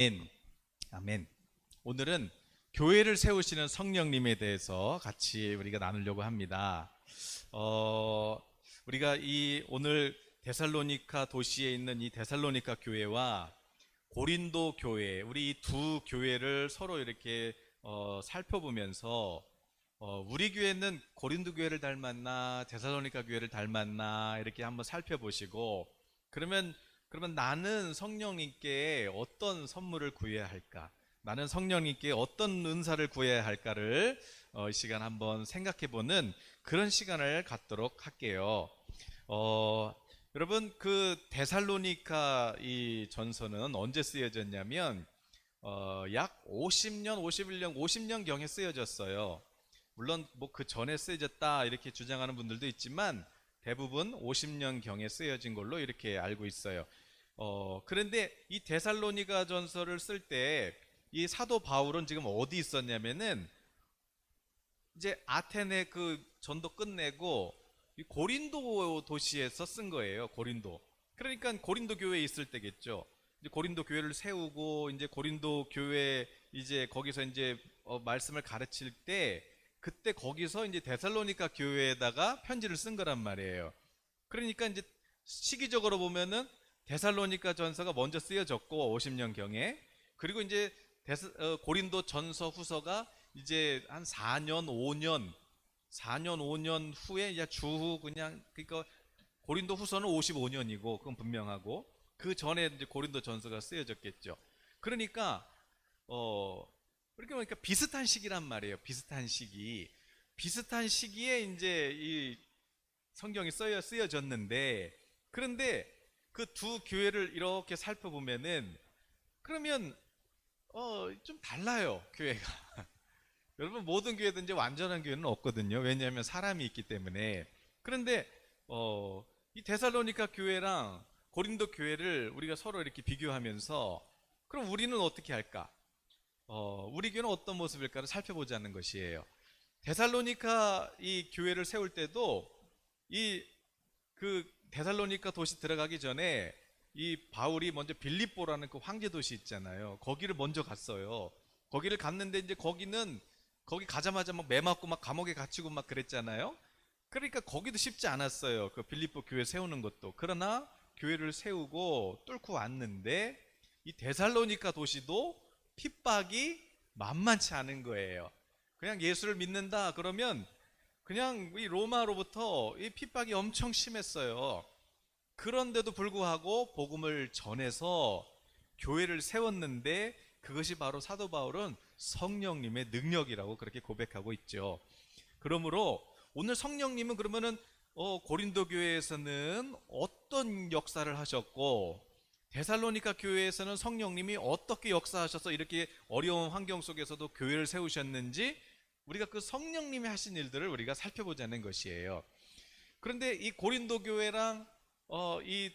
아멘. 아멘. 오늘은 교회를 세우시는 성령님에 대해서 같이 우리가 나누려고 합니다. 우리가 오늘 데살로니가 도시에 있는 이 데살로니가 교회와 고린도 교회, 우리 이 두 교회를 서로 이렇게 살펴보면서 우리 교회는 고린도 교회를 닮았나, 데살로니가 교회를 닮았나 이렇게 한번 살펴보시고, 그러면 나는 성령님께 어떤 선물을 구해야 할까? 나는 성령님께 어떤 은사를 구해야 할까를 이 시간 한번 생각해보는 그런 시간을 갖도록 할게요. 여러분, 그 데살로니가 이 전서는 언제 쓰여졌냐면 약 50년, 51년, 50년경에 쓰여졌어요. 물론 뭐 그 전에 쓰여졌다 이렇게 주장하는 분들도 있지만 대부분 50년경에 쓰여진 걸로 이렇게 알고 있어요. 그런데 이 데살로니가 전서를 쓸 때 이 사도 바울은 지금 어디 있었냐면은 이제 아테네 그 전도 끝내고 이 고린도 도시에서 쓴 거예요. 고린도. 그러니까 고린도 교회에 있을 때겠죠. 이제 고린도 교회를 세우고 이제 고린도 교회 이제 거기서 이제 말씀을 가르칠 때 그때 거기서 이제 데살로니가 교회에다가 편지를 쓴 거란 말이에요. 그러니까 이제 시기적으로 보면은 데살로니가 전서가 먼저 쓰여졌고 50년경에, 그리고 이제 고린도 전서 후서가 이제 한 4년 5년 후에 이제 그냥 그러니까 고린도 후서는 55년이고 그건 분명하고 그 전에 이제 고린도 전서가 쓰여졌겠죠. 그러니까 그렇게 보니까 비슷한 시기란 말이에요. 비슷한 시기에 이제 이 성경이 쓰여졌는데, 그런데 그 두 교회를 이렇게 살펴보면은 그러면 좀 달라요, 교회가. 여러분, 모든 교회든 이제 완전한 교회는 없거든요. 왜냐하면 사람이 있기 때문에. 그런데 이 데살로니가 교회랑 고린도 교회를 우리가 서로 이렇게 비교하면서 그럼 우리는 어떻게 할까? 우리 교회는 어떤 모습일까를 살펴보자는 것이에요. 데살로니가 이 교회를 세울 때도 이 그 데살로니가 도시 들어가기 전에 이 바울이 먼저 빌립보라는 그 황제 도시 있잖아요. 거기를 먼저 갔어요. 거기를 갔는데 이제 거기 가자마자 막 매 맞고 막 감옥에 갇히고 막 그랬잖아요. 그러니까 거기도 쉽지 않았어요. 그 빌립보 교회 세우는 것도. 그러나 교회를 세우고 뚫고 왔는데 이 데살로니가 도시도 핍박이 만만치 않은 거예요. 그냥 예수를 믿는다 그러면 그냥 이 로마로부터 이 핍박이 엄청 심했어요. 그런데도 불구하고 복음을 전해서 교회를 세웠는데 그것이 바로 사도 바울은 성령님의 능력이라고 그렇게 고백하고 있죠. 그러므로 오늘 성령님은 그러면은 고린도 교회에서는 어떤 역사를 하셨고 데살로니가 교회에서는 성령님이 어떻게 역사하셔서 이렇게 어려운 환경 속에서도 교회를 세우셨는지 우리가 그 성령님이 하신 일들을 우리가 살펴보자는 것이에요. 그런데 이 고린도 교회랑 이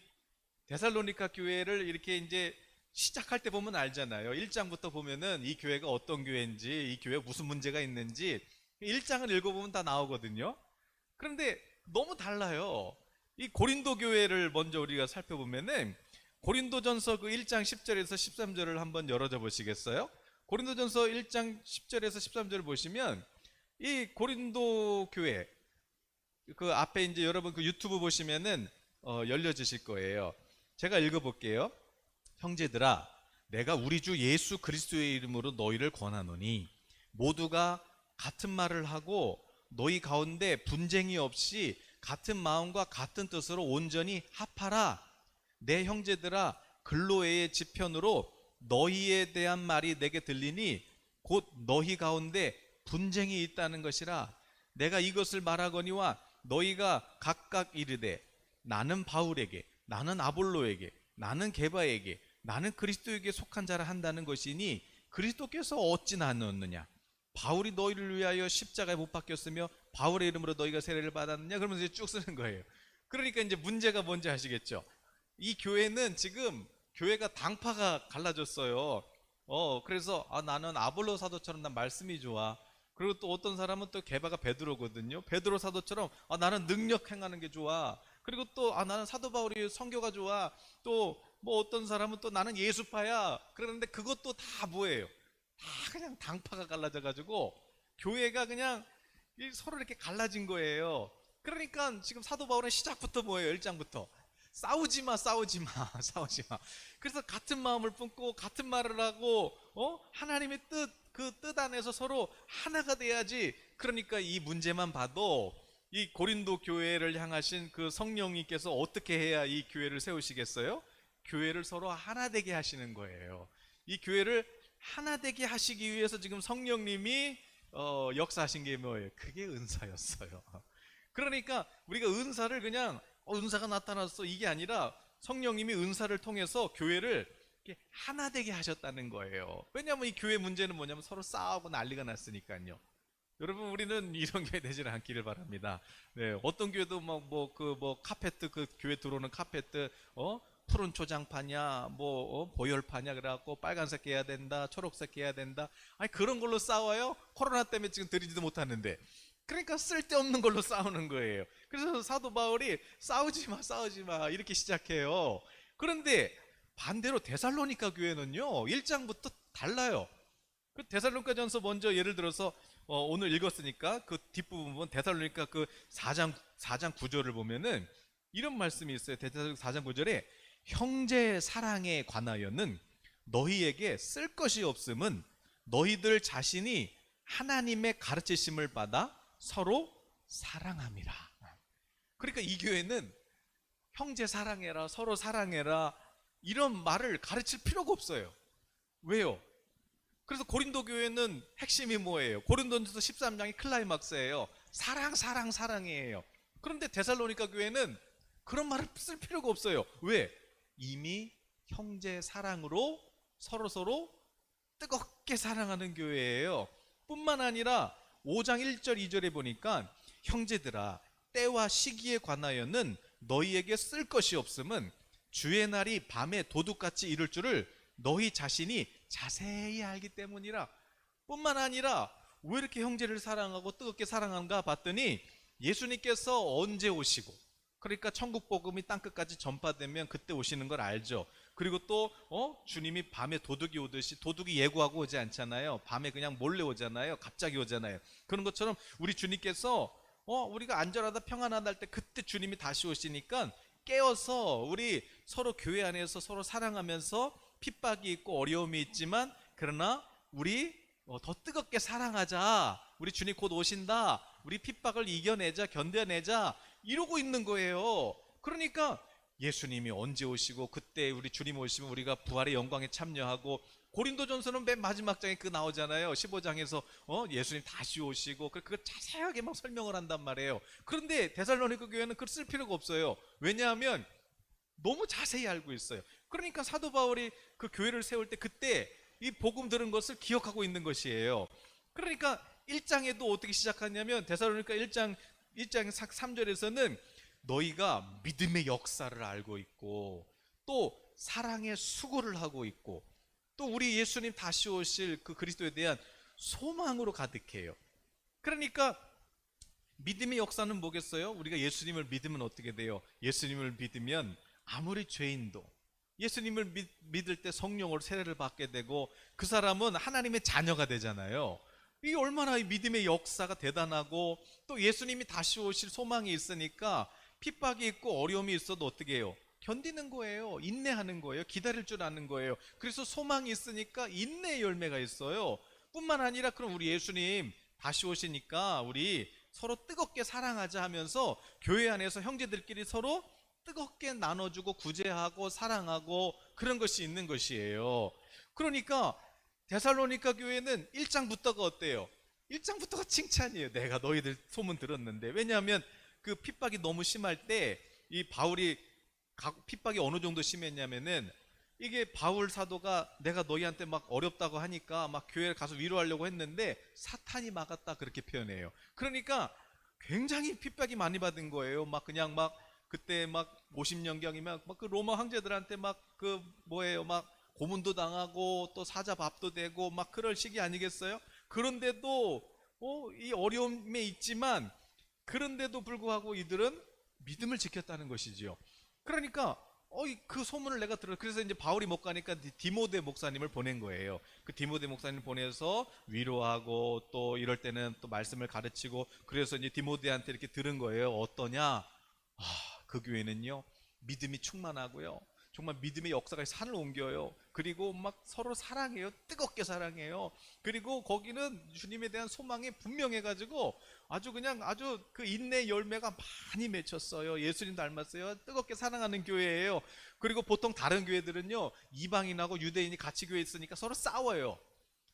데살로니가 교회를 이렇게 이제 시작할 때 보면 알잖아요. 1장부터 보면은 이 교회가 어떤 교회인지, 이 교회에 무슨 문제가 있는지 1장을 읽어보면 다 나오거든요. 그런데 너무 달라요. 이 고린도 교회를 먼저 우리가 살펴보면은 고린도전서 그 1장 10절에서 13절을 한번 열어줘 보시겠어요? 고린도전서 1장 10절에서 13절을 보시면 이 고린도 교회 그 앞에 이제 여러분 그 유튜브 보시면은 열려지실 거예요. 제가 읽어볼게요. 형제들아, 내가 우리 주 예수 그리스도의 이름으로 너희를 권하노니 모두가 같은 말을 하고 너희 가운데 분쟁이 없이 같은 마음과 같은 뜻으로 온전히 합하라. 내 형제들아, 글로에의 지편으로 너희에 대한 말이 내게 들리니 곧 너희 가운데 분쟁이 있다는 것이라. 내가 이것을 말하거니와 너희가 각각 이르되 나는 바울에게, 나는 아볼로에게, 나는 게바에게, 나는 그리스도에게 속한 자라 한다는 것이니 그리스도께서 어찌 나누었느냐? 바울이 너희를 위하여 십자가에 못 박혔으며 바울의 이름으로 너희가 세례를 받았느냐? 그러면서 이제 쭉 쓰는 거예요. 그러니까 이제 문제가 뭔지 아시겠죠? 이 교회는 지금 교회가 당파가 갈라졌어요. 그래서 나는 아볼로 사도처럼 난 말씀이 좋아. 그리고 또 어떤 사람은 또 게바가 베드로거든요. 베드로 사도처럼 나는 능력 행하는 게 좋아. 그리고 또 나는 사도 바울이 선교가 좋아. 또 뭐 어떤 사람은 또 나는 예수파야. 그러는데 그것도 다 뭐예요? 다 그냥 당파가 갈라져 가지고 교회가 그냥 서로 이렇게 갈라진 거예요. 그러니까 지금 사도 바울은 시작부터 뭐예요? 1장부터 싸우지 마, 싸우지 마, 싸우지 마. 그래서 같은 마음을 품고 같은 말을 하고 하나님의 뜻, 그 뜻 안에서 서로 하나가 돼야지. 그러니까 이 문제만 봐도 이 고린도 교회를 향하신 그 성령님께서 어떻게 해야 이 교회를 세우시겠어요? 교회를 서로 하나 되게 하시는 거예요. 이 교회를 하나 되게 하시기 위해서 지금 성령님이 역사하신 게 뭐예요? 그게 은사였어요. 그러니까 우리가 은사를 그냥 은사가 나타났어 이게 아니라 성령님이 은사를 통해서 교회를 이렇게 하나 되게 하셨다는 거예요. 왜냐하면 이 교회 문제는 뭐냐면 서로 싸우고 난리가 났으니까요. 여러분, 우리는 이런 교회 되지는 않기를 바랍니다. 네, 어떤 교회도 카페트, 그 교회 들어오는 카페트 푸른 초장파냐 보열파냐 그래갖고 빨간색 해야 된다, 초록색 해야 된다. 아니 그런 걸로 싸워요? 코로나 때문에 지금 들이지도 못하는데. 그러니까 쓸데없는 걸로 싸우는 거예요. 그래서 사도 바울이 싸우지 마, 싸우지 마 이렇게 시작해요. 그런데 반대로 데살로니가 교회는요 1장부터 달라요. 그 데살로니가전서 먼저 예를 들어서 오늘 읽었으니까 그 뒷부분 보면 데살로니가 그 4장 9절을 보면은 이런 말씀이 있어요. 데살로니가 4장 9절에 형제 사랑에 관하여는 너희에게 쓸 것이 없음은 너희들 자신이 하나님의 가르치심을 받아 서로 사랑함이라. 그러니까 이 교회는 형제 사랑해라, 서로 사랑해라 이런 말을 가르칠 필요가 없어요. 왜요? 그래서 고린도 교회는 핵심이 뭐예요? 고린도전서 13장이 클라이막스예요. 사랑, 사랑, 사랑이에요. 그런데 데살로니가 교회는 그런 말을 쓸 필요가 없어요. 왜? 이미 형제 사랑으로 서로 뜨겁게 사랑하는 교회예요. 뿐만 아니라 5장 1절 2절에 보니까 형제들아 때와 시기에 관하여는 너희에게 쓸 것이 없음은 주의 날이 밤에 도둑같이 이를 줄을 너희 자신이 자세히 알기 때문이라. 뿐만 아니라 왜 이렇게 형제를 사랑하고 뜨겁게 사랑하는가 봤더니 예수님께서 언제 오시고, 그러니까 천국 복음이 땅끝까지 전파되면 그때 오시는 걸 알죠. 그리고 또 주님이 밤에 도둑이 오듯이, 도둑이 예고하고 오지 않잖아요. 밤에 그냥 몰래 오잖아요. 갑자기 오잖아요. 그런 것처럼 우리 주님께서 우리가 안전하다 평안하다 할 때 그때 주님이 다시 오시니까 깨어서 우리 서로 교회 안에서 서로 사랑하면서 핍박이 있고 어려움이 있지만 그러나 우리 더 뜨겁게 사랑하자. 우리 주님 곧 오신다. 우리 핍박을 이겨내자, 견뎌내자 이러고 있는 거예요. 그러니까 예수님이 언제 오시고 그때 우리 주님 오시면 우리가 부활의 영광에 참여하고, 고린도전서는 맨 마지막 장에 그 나오잖아요. 15장에서 예수님 다시 오시고 그걸 자세하게 막 설명을 한단 말이에요. 그런데 데살로니가 교회는 그걸 쓸 필요가 없어요. 왜냐하면 너무 자세히 알고 있어요. 그러니까 사도 바울이 그 교회를 세울 때 그때 이 복음 들은 것을 기억하고 있는 것이에요. 그러니까 1장에도 어떻게 시작하냐면 데살로니가 1장 3절에서는 너희가 믿음의 역사를 알고 있고 또 사랑의 수고를 하고 있고 또 우리 예수님 다시 오실 그 그리스도에 대한 소망으로 가득해요. 그러니까 믿음의 역사는 뭐겠어요? 우리가 예수님을 믿으면 어떻게 돼요? 예수님을 믿으면 아무리 죄인도 예수님을 믿을 때 성령으로 세례를 받게 되고 그 사람은 하나님의 자녀가 되잖아요. 이게 얼마나 이 믿음의 역사가 대단하고, 또 예수님이 다시 오실 소망이 있으니까 핍박이 있고 어려움이 있어도 어떻게 해요? 견디는 거예요. 인내하는 거예요. 기다릴 줄 아는 거예요. 그래서 소망이 있으니까 인내의 열매가 있어요. 뿐만 아니라 그럼 우리 예수님 다시 오시니까 우리 서로 뜨겁게 사랑하자 하면서 교회 안에서 형제들끼리 서로 뜨겁게 나눠주고 구제하고 사랑하고 그런 것이 있는 것이에요. 그러니까 데살로니가 교회는 1장부터가 어때요? 1장부터가 칭찬이에요. 내가 너희들 소문 들었는데. 왜냐하면 그 핍박이 너무 심할 때 이 바울이 핍박이 어느 정도 심했냐면은 이게 바울 사도가 내가 너희한테 막 어렵다고 하니까 막 교회를 가서 위로하려고 했는데 사탄이 막았다 그렇게 표현해요. 그러니까 굉장히 핍박이 많이 받은 거예요. 막 그냥 막 그때 막 50년경이면 막 그 로마 황제들한테 막 그 뭐예요 막 고문도 당하고 또 사자 밥도 되고 막 그럴 시기 아니겠어요? 그런데도 이 어려움에 있지만 그런데도 불구하고 이들은 믿음을 지켰다는 것이지요. 그러니까 그 소문을 내가 들어. 그래서 이제 바울이 못 가니까 디모데 목사님을 보낸 거예요. 그 디모데 목사님 보내서 위로하고 또 이럴 때는 또 말씀을 가르치고, 그래서 이제 디모데한테 이렇게 들은 거예요. 어떠냐? 그 교회는요, 믿음이 충만하고요, 정말 믿음의 역사가 산을 옮겨요. 그리고 막 서로 사랑해요. 뜨겁게 사랑해요. 그리고 거기는 주님에 대한 소망이 분명해가지고 아주 그냥 아주 그 인내 열매가 많이 맺혔어요. 예수님 닮았어요. 뜨겁게 사랑하는 교회예요. 그리고 보통 다른 교회들은요, 이방인하고 유대인이 같이 교회에 있으니까 서로 싸워요.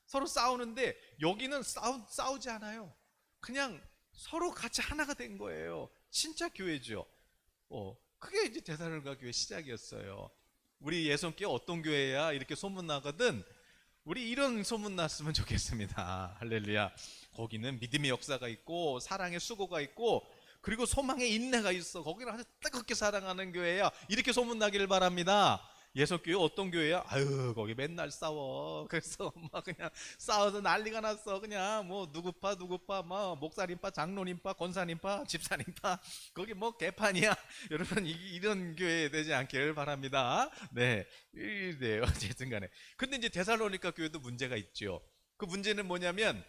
서로 싸우는데 여기는 싸우지 않아요. 그냥 서로 같이 하나가 된 거예요. 진짜 교회죠. 그게 이제 데살로니가 교회 시작이었어요. 우리 예선교회 어떤 교회야? 이렇게 소문나거든. 우리 이런 소문 났으면 좋겠습니다. 할렐루야. 거기는 믿음의 역사가 있고 사랑의 수고가 있고 그리고 소망의 인내가 있어. 거기는 아주 뜨겁게 사랑하는 교회야. 이렇게 소문나기를 바랍니다. 예선교회 어떤 교회야? 아유, 거기 맨날 싸워. 그래서 막 그냥 싸워서 난리가 났어. 그냥 뭐 누구파 뭐 목사님파, 장로님파, 권사님파, 집사님파, 거기 뭐 개판이야. 여러분, 이런 교회 되지 않기를 바랍니다. 네, 어쨌든 간에. 근데 이제 데살로니가 교회도 문제가 있죠. 그 문제는 뭐냐면,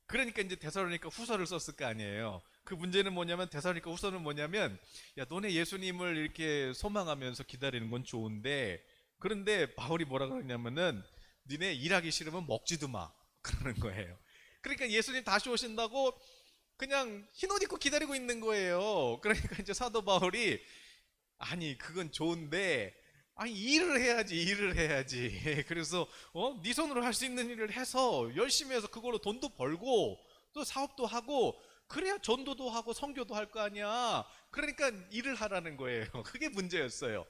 그러니까 이제 데살로니가 후서를 썼을 거 아니에요. 그 문제는 뭐냐면, 데살로니가 후서는 뭐냐면, 야, 너네 예수님을 이렇게 소망하면서 기다리는 건 좋은데, 그런데 바울이 뭐라 그러냐면은, 니네 일하기 싫으면 먹지도 마, 그러는 거예요. 그러니까 예수님 다시 오신다고 그냥 흰옷 입고 기다리고 있는 거예요. 그러니까 이제 사도 바울이, 아니 그건 좋은데, 아니 일을 해야지. 그래서 네 손으로 할 수 있는 일을 해서 열심히 해서 그걸로 돈도 벌고 또 사업도 하고, 그래야 전도도 하고 선교도 할 거 아니야. 그러니까 일을 하라는 거예요. 그게 문제였어요.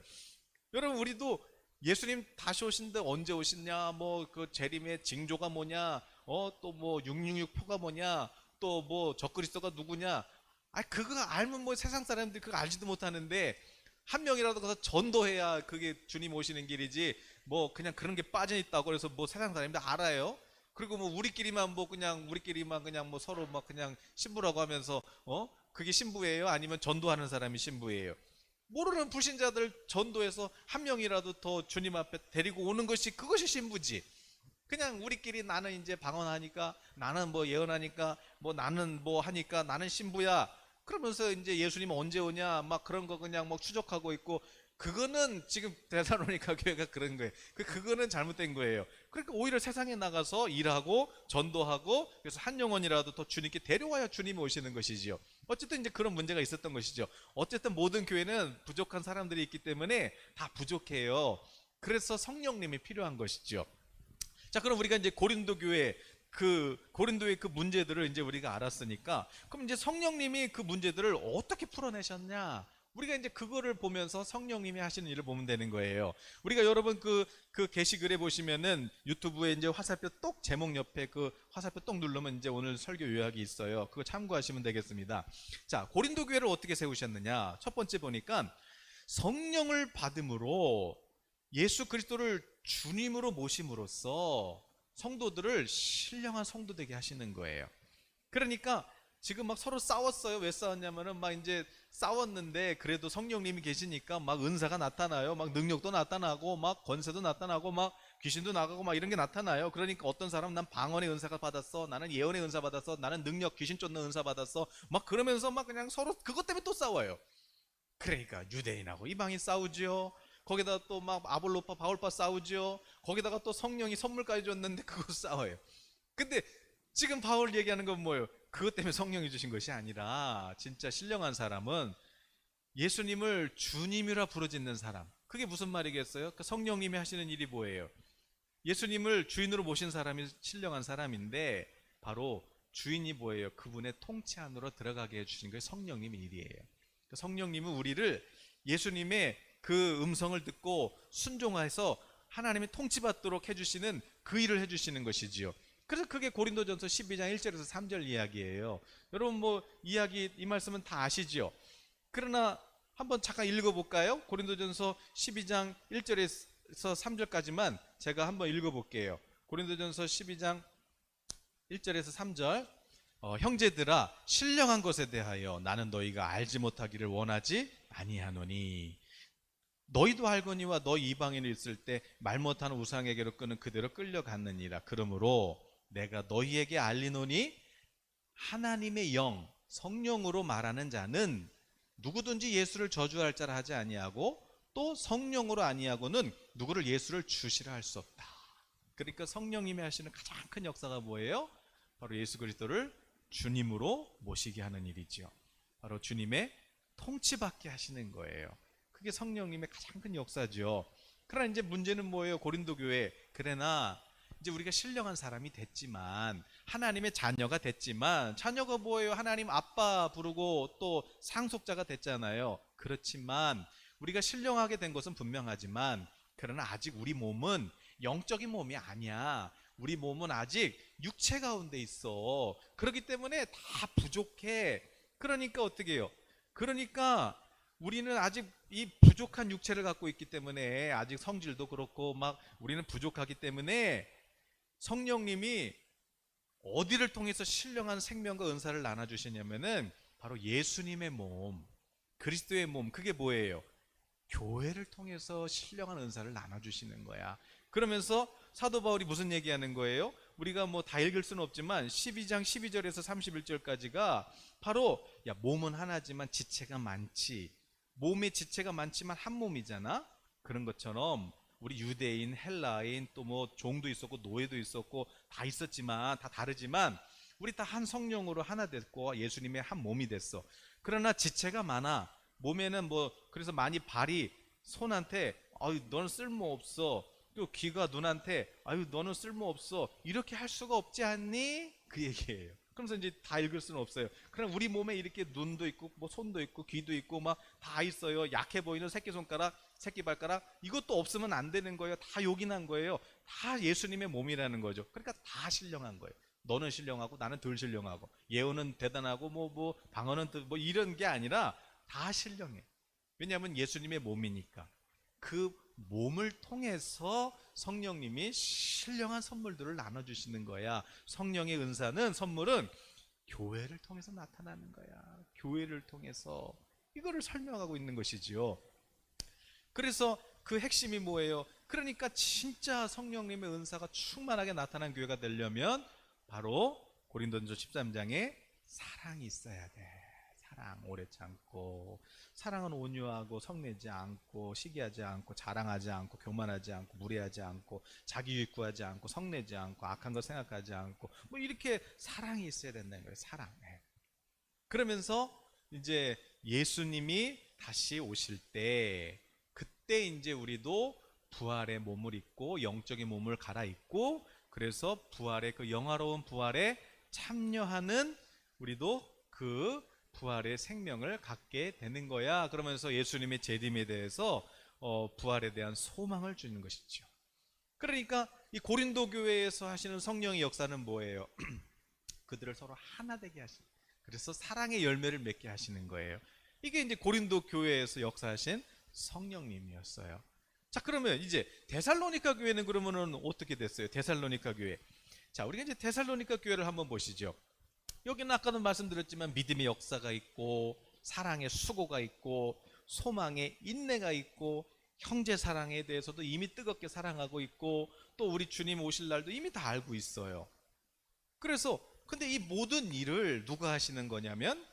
여러분, 우리도 예수님 다시 오신데 언제 오시냐, 뭐 그 재림의 징조가 뭐냐, 또 뭐 666 표가 뭐냐, 또 뭐 적그리스도가 누구냐, 그거 알면 뭐 세상 사람들이 그거 알지도 못하는데, 한 명이라도 가서 전도해야 그게 주님 오시는 길이지, 뭐 그냥 그런 게 빠져 있다고 그래서 뭐 세상 사람들 알아요? 그리고 뭐 우리끼리만 그냥 뭐 서로 막 그냥 신부라고 하면서 그게 신부예요? 아니면 전도하는 사람이 신부예요? 모르는 불신자들 전도해서 한 명이라도 더 주님 앞에 데리고 오는 것이, 그것이 신부지. 그냥 우리끼리 나는 이제 방언하니까, 나는 뭐 예언하니까, 뭐 나는 뭐 하니까 나는 신부야, 그러면서 이제 예수님 언제 오냐 막 그런 거 그냥 뭐 추적하고 있고, 그거는 지금 데살로니가 교회가 그런 거예요. 그거는 잘못된 거예요. 그러니까 오히려 세상에 나가서 일하고 전도하고, 그래서 한 영혼이라도 더 주님께 데려와야 주님이 오시는 것이지요. 어쨌든 이제 그런 문제가 있었던 것이죠. 어쨌든 모든 교회는 부족한 사람들이 있기 때문에 다 부족해요. 그래서 성령님이 필요한 것이죠. 자, 그럼 우리가 이제 고린도의 그 문제들을 이제 우리가 알았으니까, 그럼 이제 성령님이 그 문제들을 어떻게 풀어내셨냐? 우리가 이제 그거를 보면서 성령님이 하시는 일을 보면 되는 거예요. 우리가 여러분 그 게시글에 보시면은 유튜브에 이제 화살표 똑 제목 옆에 그 화살표 똑 누르면 이제 오늘 설교 요약이 있어요. 그거 참고하시면 되겠습니다. 자, 고린도 교회를 어떻게 세우셨느냐? 첫 번째 보니까 성령을 받음으로 예수 그리스도를 주님으로 모심으로써 성도들을 신령한 성도 되게 하시는 거예요. 그러니까 지금 막 서로 싸웠어요. 왜 싸웠냐면은 막 이제 싸웠는데 그래도 성령님이 계시니까 막 은사가 나타나요. 막 능력도 나타나고 막 권세도 나타나고 막 귀신도 나가고 막 이런 게 나타나요. 그러니까 어떤 사람은 난 방언의 은사가 받았어, 나는 예언의 은사 받았어, 나는 능력 귀신 쫓는 은사 받았어, 막 그러면서 막 그냥 서로 그것 때문에 또 싸워요. 그러니까 유대인하고 이방인 싸우죠. 거기다가 또 막 아볼로파 바울파 싸우죠. 거기다가 또 성령이 선물까지 줬는데 그거 싸워요. 근데 지금 바울 얘기하는 건 뭐예요? 그것 때문에 성령이 주신 것이 아니라, 진짜 신령한 사람은 예수님을 주님이라 부르짖는 사람. 그게 무슨 말이겠어요? 그 성령님이 하시는 일이 뭐예요? 예수님을 주인으로 모신 사람이 신령한 사람인데, 바로 주인이 뭐예요? 그분의 통치 안으로 들어가게 해주신 게 성령님의 일이에요. 성령님은 우리를 예수님의 그 음성을 듣고 순종해서 하나님의 통치받도록 해주시는 그 일을 해주시는 것이지요. 그래서 그게 고린도전서 12장 1절에서 3절 이야기예요. 여러분 뭐 이 말씀은 다 아시죠? 그러나 한번 잠깐 읽어볼까요? 고린도전서 12장 1절에서 3절까지만 제가 한번 읽어볼게요. 고린도전서 12장 1절에서 3절. 형제들아, 신령한 것에 대하여 나는 너희가 알지 못하기를 원하지 아니하노니 너희도 알거니와 너희 이방인이 있을 때 말 못하는 우상에게로 끄는 그대로 끌려갔느니라. 그러므로 내가 너희에게 알리노니 하나님의 영 성령으로 말하는 자는 누구든지 예수를 저주할 자라 하지 아니하고 또 성령으로 아니하고는 누구를 예수를 주시라 할 수 없다. 그러니까 성령님이 하시는 가장 큰 역사가 뭐예요? 바로 예수 그리스도를 주님으로 모시게 하는 일이지요. 바로 주님의 통치받게 하시는 거예요. 그게 성령님의 가장 큰 역사죠. 그러나 이제 문제는 뭐예요? 고린도 교회, 그러나 이제 우리가 신령한 사람이 됐지만, 하나님의 자녀가 됐지만, 자녀가 뭐예요? 하나님 아빠 부르고 또 상속자가 됐잖아요. 그렇지만 우리가 신령하게 된 것은 분명하지만, 그러나 아직 우리 몸은 영적인 몸이 아니야. 우리 몸은 아직 육체 가운데 있어. 그렇기 때문에 다 부족해. 그러니까 어떻게 해요? 그러니까 우리는 아직 이 부족한 육체를 갖고 있기 때문에, 아직 성질도 그렇고 막 우리는 부족하기 때문에 성령님이 어디를 통해서 신령한 생명과 은사를 나눠주시냐면은 바로 예수님의 몸, 그리스도의 몸, 그게 뭐예요? 교회를 통해서 신령한 은사를 나눠주시는 거야. 그러면서 사도 바울이 무슨 얘기하는 거예요? 우리가 뭐 다 읽을 수는 없지만 12장 12절에서 31절까지가 바로, 야, 몸은 하나지만 지체가 많지. 몸에 지체가 많지만 한 몸이잖아. 그런 것처럼 우리 유대인, 헬라인, 또 뭐 종도 있었고 노예도 있었고 다 있었지만, 다 다르지만 우리 다 한 성령으로 하나 됐고 예수님의 한 몸이 됐어. 그러나 지체가 많아. 몸에는 뭐, 그래서 많이 발이 손한테 아유 너는 쓸모없어, 또 귀가 눈한테 아유 너는 쓸모없어, 이렇게 할 수가 없지 않니? 그 얘기예요. 그러면서 이제 다 읽을 수는 없어요. 그럼 우리 몸에 이렇게 눈도 있고 뭐 손도 있고 귀도 있고 막 다 있어요. 약해 보이는 새끼손가락, 새끼발가락, 이것도 없으면 안 되는 거예요. 다 요긴한 거예요. 다 예수님의 몸이라는 거죠. 그러니까 다 신령한 거예요. 너는 신령하고 나는 덜 신령하고, 예언은 대단하고 뭐 방언은 뭐 이런 게 아니라 다 신령해. 왜냐하면 예수님의 몸이니까. 그 몸을 통해서 성령님이 신령한 선물들을 나눠주시는 거야. 성령의 은사는, 선물은 교회를 통해서 나타나는 거야. 교회를 통해서. 이거를 설명하고 있는 것이지요. 그래서 그 핵심이 뭐예요? 그러니까 진짜 성령님의 은사가 충만하게 나타난 교회가 되려면 바로 고린도전서 13장에 사랑이 있어야 돼. 사랑, 오래 참고. 사랑은 온유하고 성내지 않고 시기하지 않고 자랑하지 않고 교만하지 않고 무례하지 않고 자기 유익 구하지 않고 성내지 않고 악한 거 생각하지 않고, 뭐 이렇게 사랑이 있어야 된다는 거예요. 사랑. 그러면서 이제 예수님이 다시 오실 때, 그때 이제 우리도 부활의 몸을 입고 영적인 몸을 갈아입고, 그래서 부활의 그 영화로운 부활에 참여하는 우리도 그 부활의 생명을 갖게 되는 거야. 그러면서 예수님의 재림에 대해서 부활에 대한 소망을 주는 것이죠. 그러니까 이 고린도 교회에서 하시는 성령의 역사는 뭐예요? 그들을 서로 하나 되게 하시는, 그래서 사랑의 열매를 맺게 하시는 거예요. 이게 이제 고린도 교회에서 역사하신 성령님이었어요. 자, 그러면 이제 데살로니가 교회는 그러면은 어떻게 됐어요? 데살로니가 교회. 자, 우리가 이제 데살로니가 교회를 한번 보시죠. 여기는 아까도 말씀드렸지만 믿음의 역사가 있고, 사랑의 수고가 있고, 소망의 인내가 있고, 형제 사랑에 대해서도 이미 뜨겁게 사랑하고 있고, 또 우리 주님 오실 날도 이미 다 알고 있어요. 그래서 근데 이 모든 일을 누가 하시는 거냐면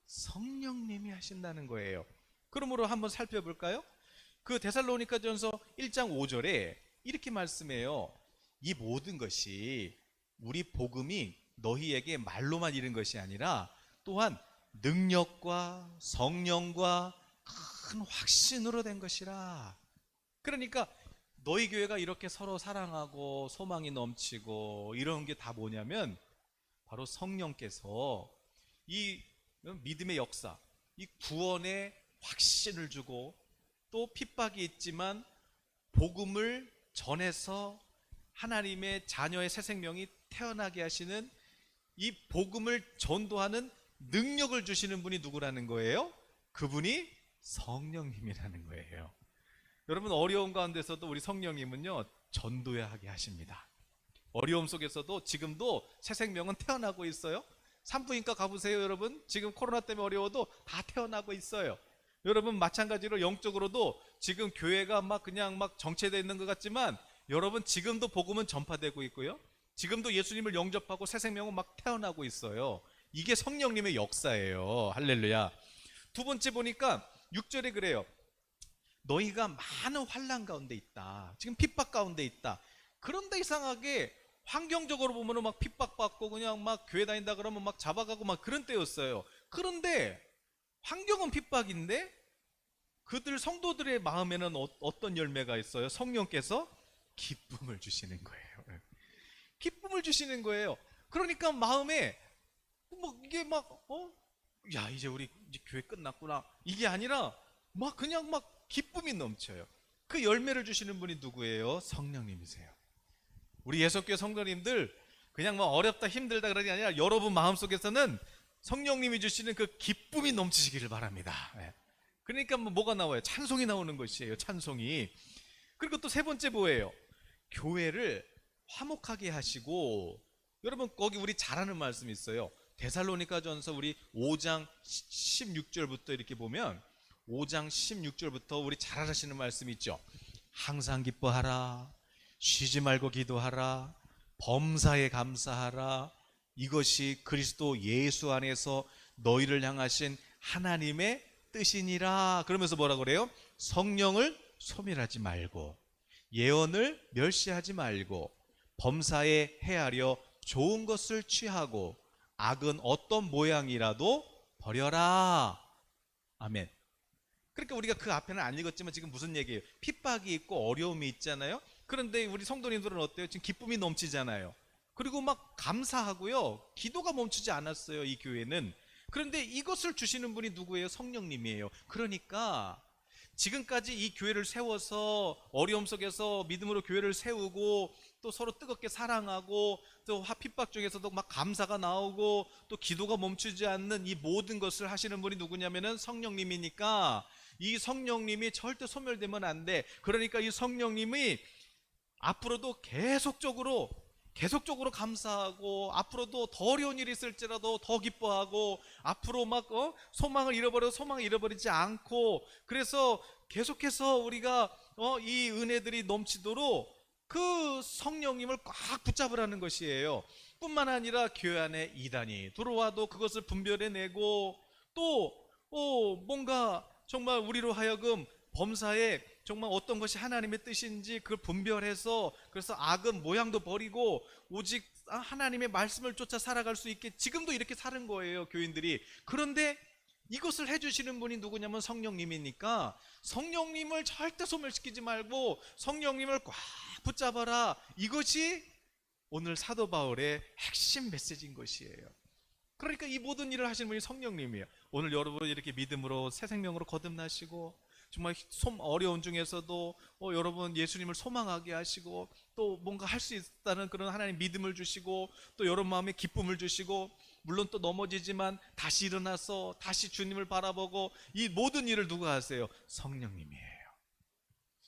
성령님이 하신다는 거예요. 그러므로 한번 살펴볼까요? 그 데살로니가전서 1장 5절에 이렇게 말씀해요. 이 모든 것이, 우리 복음이 너희에게 말로만 이른 것이 아니라 또한 능력과 성령과 큰 확신으로 된 것이라. 그러니까 너희 교회가 이렇게 서로 사랑하고 소망이 넘치고 이런 게 다 뭐냐면 바로 성령께서 이 믿음의 역사, 이 구원의 확신을 주고, 또 핍박이 있지만 복음을 전해서 하나님의 자녀의 새 생명이 태어나게 하시는, 이 복음을 전도하는 능력을 주시는 분이 누구라는 거예요? 그분이 성령님이라는 거예요. 여러분, 어려운 가운데서도 우리 성령님은요 전도해야 하게 하십니다. 어려움 속에서도 지금도 새 생명은 태어나고 있어요. 산부인과 가보세요. 여러분, 지금 코로나 때문에 어려워도 다 태어나고 있어요. 여러분, 마찬가지로 영적으로도 지금 교회가 막 그냥 막 정체되어 있는 것 같지만 여러분 지금도 복음은 전파되고 있고요. 지금도 예수님을 영접하고 새 생명은 막 태어나고 있어요. 이게 성령님의 역사예요. 할렐루야. 두 번째 보니까 6절에 그래요. 너희가 많은 환난 가운데 있다. 지금 핍박 가운데 있다. 그런데 이상하게 환경적으로 보면은 막 핍박받고 그냥 막 교회 다닌다 그러면 막 잡아가고 막 그런 때였어요. 그런데 환경은 핍박인데 그들 성도들의 마음에는 어떤 열매가 있어요? 성령께서 기쁨을 주시는 거예요. 기쁨을 주시는 거예요. 그러니까 마음에 뭐 이게 막 야 이제 우리 이제 교회 끝났구나 이게 아니라 막 그냥 막 기쁨이 넘쳐요. 그 열매를 주시는 분이 누구예요? 성령님이세요. 우리 예수교회 성도님들 그냥 뭐 어렵다 힘들다 그러는 게 아니라 여러분 마음속에서는 성령님이 주시는 그 기쁨이 넘치시기를 바랍니다. 그러니까 뭐가 나와요? 찬송이 나오는 것이에요. 찬송이. 그리고 또 세 번째 뭐예요? 교회를 화목하게 하시고, 여러분 거기 우리 잘하는 말씀이 있어요. 데살로니가전서 우리 5장 16절부터 이렇게 보면 5장 16절부터 우리 잘 하시는 말씀이 있죠. 항상 기뻐하라, 쉬지 말고 기도하라, 범사에 감사하라, 이것이 그리스도 예수 안에서 너희를 향하신 하나님의 뜻이니라. 그러면서 뭐라 그래요? 성령을 소멸하지 말고 예언을 멸시하지 말고 범사에 헤아려 좋은 것을 취하고 악은 어떤 모양이라도 버려라. 아멘. 그러니까 우리가 그 앞에는 안 읽었지만 지금 무슨 얘기예요? 핍박이 있고 어려움이 있잖아요. 그런데 우리 성도님들은 어때요? 지금 기쁨이 넘치잖아요. 그리고 막 감사하고요. 기도가 멈추지 않았어요, 이 교회는. 그런데 이것을 주시는 분이 누구예요? 성령님이에요. 그러니까 지금까지 이 교회를 세워서 어려움 속에서 믿음으로 교회를 세우고 또 서로 뜨겁게 사랑하고 또 핍박 중에서도 막 감사가 나오고 또 기도가 멈추지 않는 이 모든 것을 하시는 분이 누구냐면은 성령님이니까 이 성령님이 절대 소멸되면 안 돼. 그러니까 이 성령님이 앞으로도 계속적으로 감사하고 앞으로도 더 어려운 일이 있을지라도 더 기뻐하고 앞으로 막 소망을 잃어버리지 않고 그래서 계속해서 우리가 이 은혜들이 넘치도록 그 성령님을 꽉 붙잡으라는 것이에요. 뿐만 아니라 교회 안에 이단이 들어와도 그것을 분별해내고 또 뭔가 정말 우리로 하여금 범사에 정말 어떤 것이 하나님의 뜻인지 그걸 분별해서 그래서 악은 모양도 버리고 오직 하나님의 말씀을 쫓아 살아갈 수 있게 지금도 이렇게 사는 거예요, 교인들이. 그런데 이것을 해주시는 분이 누구냐면 성령님이니까 성령님을 절대 소멸시키지 말고 성령님을 꽉 붙잡아라. 이것이 오늘 사도 바울의 핵심 메시지인 것이에요. 그러니까 이 모든 일을 하시는 분이 성령님이에요. 오늘 여러분 이렇게 믿음으로 새 생명으로 거듭나시고 정말 어려운 중에서도 여러분 예수님을 소망하게 하시고 또 뭔가 할 수 있다는 그런 하나님 믿음을 주시고 또 여러분 마음에 기쁨을 주시고 물론 또 넘어지지만 다시 일어나서 다시 주님을 바라보고 이 모든 일을 누가 하세요? 성령님이에요.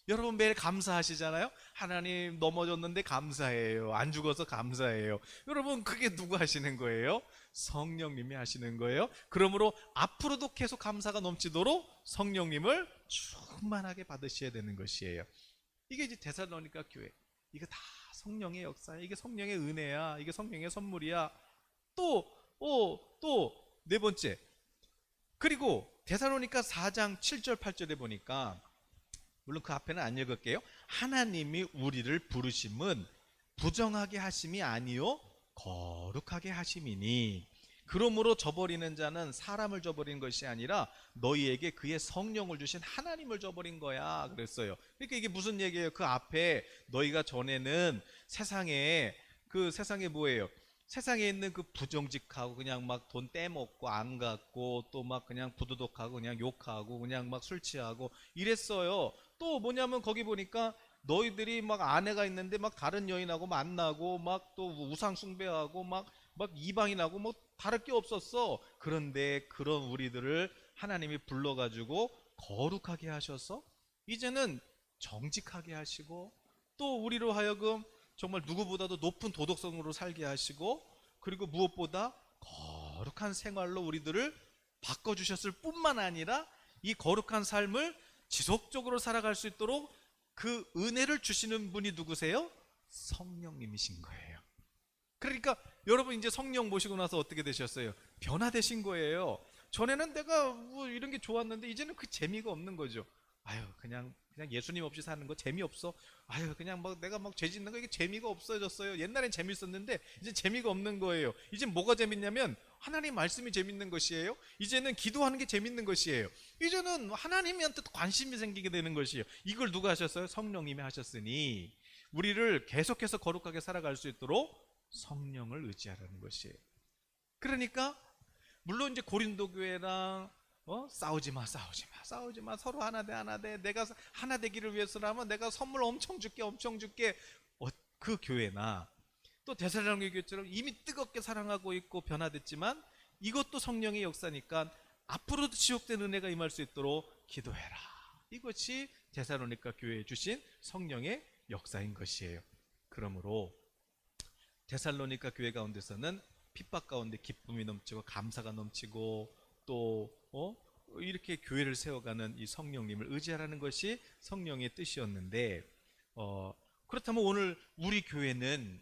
여러분 매일 감사하시잖아요. 하나님 넘어졌는데 감사해요. 안 죽어서 감사해요. 여러분 그게 누가 하시는 거예요? 성령님이 하시는 거예요. 그러므로 앞으로도 계속 감사가 넘치도록 성령님을 충만하게 받으셔야 되는 것이에요. 이게 이제 데살로니가 교회, 이거 다 성령의 역사야. 이게 성령의 은혜야. 이게 성령의 선물이야. 또 네 번째, 그리고 데살로니가 4장 7절 8절에 보니까 물론 그 앞에는 안 읽을게요. 하나님이 우리를 부르심은 부정하게 하심이 아니요 거룩하게 하심이니 그러므로 저버리는 자는 사람을 저버린 것이 아니라 너희에게 그의 성령을 주신 하나님을 저버린 거야 그랬어요. 그러니까 이게 무슨 얘기예요? 그 앞에 너희가 전에는 세상에 뭐예요? 세상에 있는 그 부정직하고 그냥 막 돈 떼먹고 안 갚고 또 막 그냥 부도덕하고 그냥 욕하고 그냥 막 술 취하고 이랬어요. 또 뭐냐면 거기 보니까 너희들이 막 아내가 있는데 막 다른 여인하고 만나고 막 또 우상 숭배하고 막 이방인하고 뭐 다를 게 없었어. 그런데 그런 우리들을 하나님이 불러가지고 거룩하게 하셔서 이제는 정직하게 하시고 또 우리로 하여금 정말 누구보다도 높은 도덕성으로 살게 하시고 그리고 무엇보다 거룩한 생활로 우리들을 바꿔주셨을 뿐만 아니라 이 거룩한 삶을 지속적으로 살아갈 수 있도록 그 은혜를 주시는 분이 누구세요? 성령님이신 거예요. 그러니까 여러분 이제 성령 모시고 나서 어떻게 되셨어요? 변화되신 거예요. 전에는 내가 뭐 이런 게 좋았는데 이제는 그 재미가 없는 거죠. 아유 그냥 예수님 없이 사는 거 재미없어. 아유 그냥 막 내가 막 죄 짓는 거 이게 재미가 없어졌어요. 옛날엔 재밌었는데 이제 재미가 없는 거예요. 이제 뭐가 재밌냐면 하나님 말씀이 재밌는 것이에요. 이제는 기도하는 게 재밌는 것이에요. 이제는 하나님한테 관심이 생기게 되는 것이에요. 이걸 누가 하셨어요? 성령님이 하셨으니 우리를 계속해서 거룩하게 살아갈 수 있도록 성령을 의지하라는 것이에요. 그러니까 물론 이제 고린도 교회랑 싸우지 마 서로 하나 돼 내가 하나 되기를 위해서라면 내가 선물 엄청 줄게 그 교회나 또 데살로니가 교회처럼 이미 뜨겁게 사랑하고 있고 변화됐지만 이것도 성령의 역사니까 앞으로도 지속된 은혜가 임할 수 있도록 기도해라. 이것이 데살로니가 교회에 주신 성령의 역사인 것이에요. 그러므로 데살로니가 교회 가운데서는 핍박 가운데 기쁨이 넘치고 감사가 넘치고 또 이렇게 교회를 세워가는 이 성령님을 의지하라는 것이 성령의 뜻이었는데 그렇다면 오늘 우리 교회는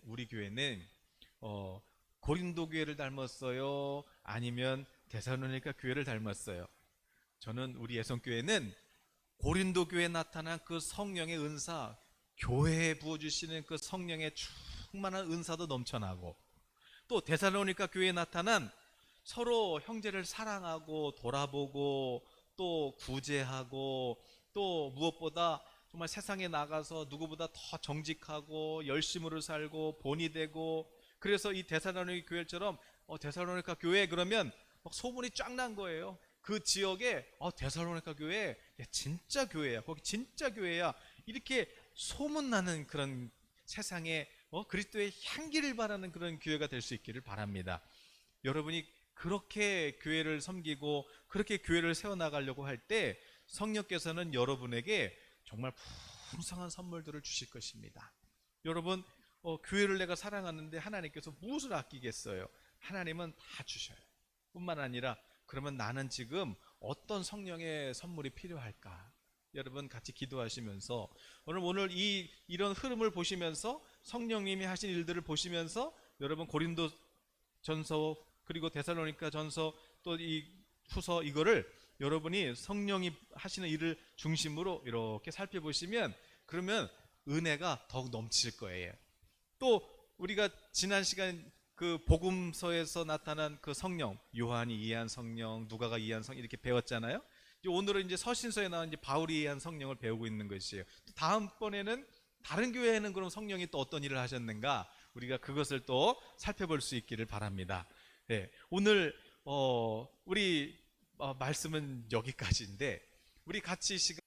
고린도 교회를 닮았어요? 아니면 데살로니가 교회를 닮았어요? 저는 우리 예성교회는 고린도 교회에 나타난 그 성령의 은사, 교회에 부어주시는 그 성령의 충만한 은사도 넘쳐나고 또 데살로니가 교회에 나타난 서로 형제를 사랑하고 돌아보고 또 구제하고 또 무엇보다 정말 세상에 나가서 누구보다 더 정직하고 열심으로 살고 본이 되고 그래서 이 데살로니가 교회처럼 데살로니가 교회 그러면 막 소문이 쫙 난 거예요. 그 지역에 데살로니가 교회 진짜 교회야. 거기 진짜 교회야. 이렇게 소문나는 그런 세상에 그리스도의 향기를 바라는 그런 교회가 될 수 있기를 바랍니다. 여러분이 그렇게 교회를 섬기고 그렇게 교회를 세워나가려고 할 때 성령께서는 여러분에게 정말 풍성한 선물들을 주실 것입니다. 여러분 교회를 내가 사랑하는데 하나님께서 무엇을 아끼겠어요? 하나님은 다 주셔요. 뿐만 아니라 그러면 나는 지금 어떤 성령의 선물이 필요할까? 여러분 같이 기도하시면서 오늘 이런 흐름을 보시면서 성령님이 하신 일들을 보시면서 여러분 고린도 전서 그리고 데살로니가 전서 또 이 후서 이거를 여러분이 성령이 하시는 일을 중심으로 이렇게 살펴보시면 그러면 은혜가 더욱 넘칠 거예요. 또 우리가 지난 시간 그 복음서에서 나타난 그 성령, 요한이 이해한 성령, 누가가 이해한 성령 이렇게 배웠잖아요. 오늘은 이제 서신서에 나온 이제 바울이 이해한 성령을 배우고 있는 것이에요. 또 다음번에는 다른 교회에는 그럼 성령이 또 어떤 일을 하셨는가 우리가 그것을 또 살펴볼 수 있기를 바랍니다. 네, 오늘 우리 말씀은 여기까지인데 우리 같이 시간